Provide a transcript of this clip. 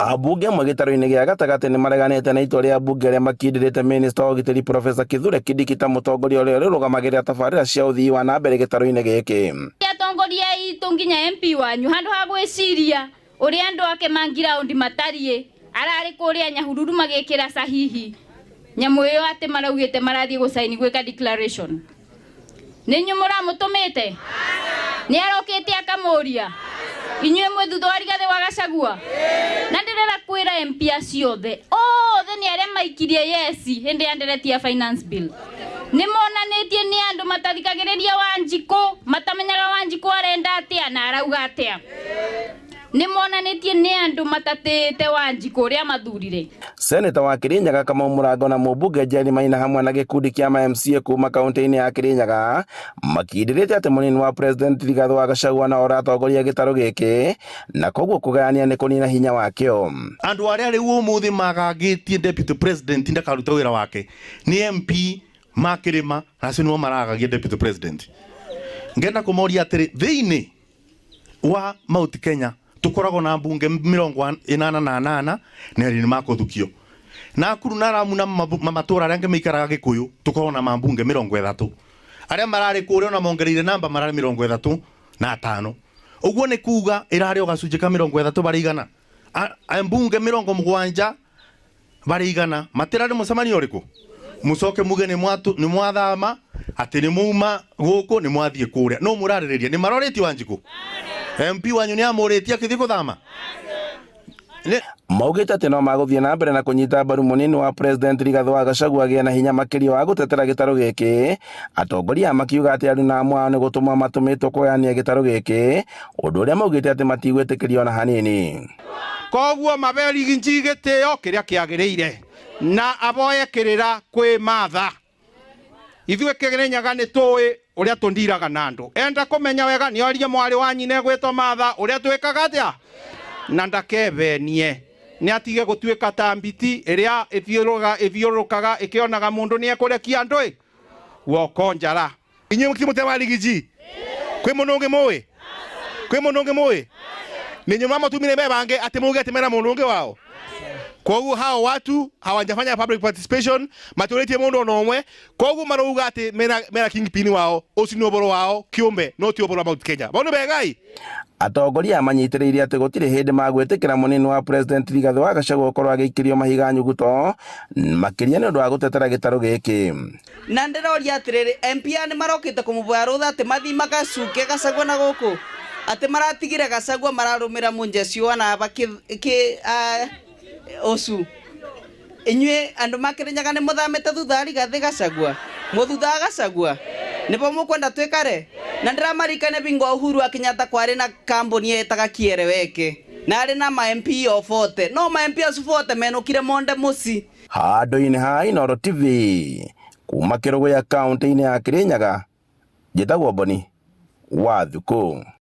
Abunge magitaro-ini gia gatagati ni mareganite na itua ria bunge ria makindirite Minister wa Ugitiri Professor Kithure Kindiki ta mutongoria uria urugamagira tabarira cia uthii wa na mbere gitaro-ini giki. Atongoria itu nginya MP wanyu handu ha gwiciria uria andu ake mangiraundi matarie arari kuria Nyahururu magikira sahihi nyamu iyo ati maraugite marathie gusaini gwika declaration. Ninyu muramutumite ni arokite akamuria inywe mwe thutha wa Rigathi wa Gachagua na ndirera kwira MP aciothe othe ni aria maikirie yesi hindi anderetia finance bill ni monanitie ni andu matathikagiriria Wanjiku matamenyaga Wanjiku arenda atia na arauga atia ni monanitie ni andu matatete Wanjiku uria mathurire. Senator wa Kirinyaga Kamau Mũrango na mũmbunge Jerry Maina hamwe na gikundi kia MCA kuma kaunti-ini ya Kirinyaga makindirite ati munini wa president Rigathi wa Gachagua na oratongoria gitaro giki na koguo kugayania ni kunina hinya wakio. Andu aria riu umuthi magagitie deputy president ndakaruta wira wake ni MP makirima na sinu maragagia deputy president. Ngenda kumoria atiri thiini wa Mount Kenya tukoragwo na mbunge 88 na ri makuthukio na kuru na Ramu na matura aria ange meikaraga Gikuyu tukoragwo na mambunge 30 aria marari kuria na mongereire namba marari 35 uguo ni kuga irari ogacunje ka 30 bari igana mbunge 70 bari igana matirari mucemani uriku mucoke muge ni mwathama ati ni muma guku ni mwathie kuria no murariria ni maroreti Wanjiku MP wanyu ni amuritie akithie kuthama maugite ati no maguthie na mbere na kunyita mbaru munini wa president Rigathi wa Gachagua agie na hinya makiria wa gutetera gitaro giki. Atongoria makiuga ati andu na amwe ni gutuma matumitwo kuyania gitaro giki undu uria maugite ati matigwitikirio na hanini. Koguo maberi ginji gitio kiria kiagiriire na aboye kirira kwi matha ithwe Kirinyaga ni tui uria tundiraga na andu enda kumenya wega ni orie mwari wa nyine gwitwo matha uria twikaga atia na ndakebenie ni atige gutwika tambiti iria ithiurukaga ikionaga mundu ni ekurekia ndui wokonjara inywe mukimutema ligiji kwi munungi muwi ni nyuma matumire bebange ati muge ati mera munungi wao. Kwa hiyo hao watu hawajafanya public participation maturity mundu nomwe kwa hiyo maruga ati mera kingpin wao osinoboro wao kiumbe no ti oboro Mount Kenya bono begai. Atongoria manyitiriire ati gutire hindi magwitikira munini wa president Rigathi wa Gachagua ukorwo agiikirio mahiga nyuguto makiria ni undu wa gutetera gitaro giki. Na ndiroria atiriri MP ni marokite kumuboya rutha ati mathi magacuke Gachagua na guku ati maratigire Gachagua mararumira munjeci wana baki osu inywe andu makirinyaga ni muthamite thutha Rigathi Gachagua muthutha Gachagua nipo mukwenda twikare na ndiramarikane bingo Uhuru Kenyatta kwari na kambuni etaga Kiereweke na ari na ma MP ofote no ma MP acufote menukire monde muci handu-ini ha Inooro TV kuma Kirugu ya kaunti-ini ya Kirinyaga njitagwo Boni Wathuku.